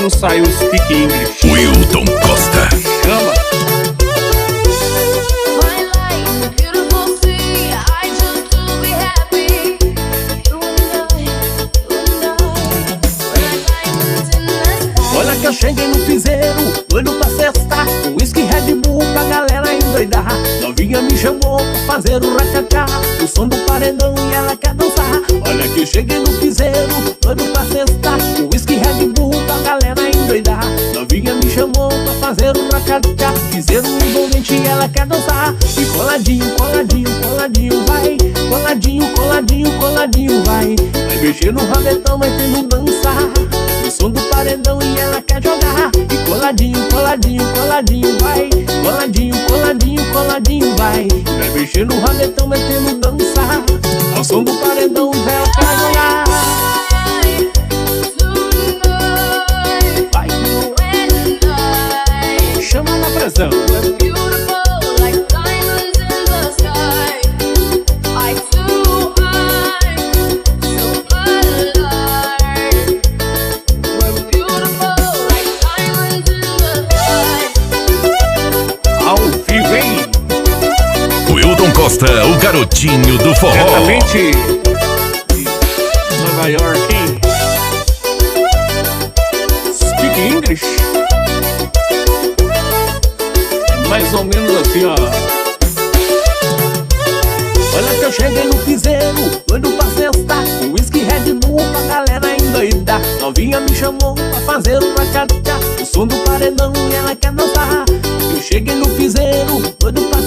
não sai o Speak English. Wilton Costa. Chama. Olha que eu cheguei no piseiro, doido pra cestar, whisky Red Bull pra galera endoidar. Novinha me chamou pra fazer o rachachá, o som do paredão e ela quer dançar. Olha que eu cheguei no piseiro, doido pra cestar, whisky Red Bull pra galera endoidar. Novinha me chamou pra fazer o rachachá, piseiro envolvente e ela quer dançar. E coladinho, coladinho, coladinho vai, coladinho, coladinho, coladinho vai. Vai mexer no rabetão, vai tendo dançar, o som do paredão e ela quer jogar. E coladinho, coladinho, coladinho vai, coladinho, coladinho, coladinho vai. Vai mexer no rabetão, metendo dançar, ao som do paredão e ela quer jogar. Vai, chama na pressão. Wilton Costa, o garotinho do forró. Diretamente de Nova York, hein? Speak English. Mais ou menos assim, ó. Olha que eu cheguei no piseiro, doido pra cestar, whisky Red Bull pra galera endoidar. Novinha me chamou pra fazer o rachachá, o som do paredão e ela quer dançar. Eu cheguei no piseiro, doido pra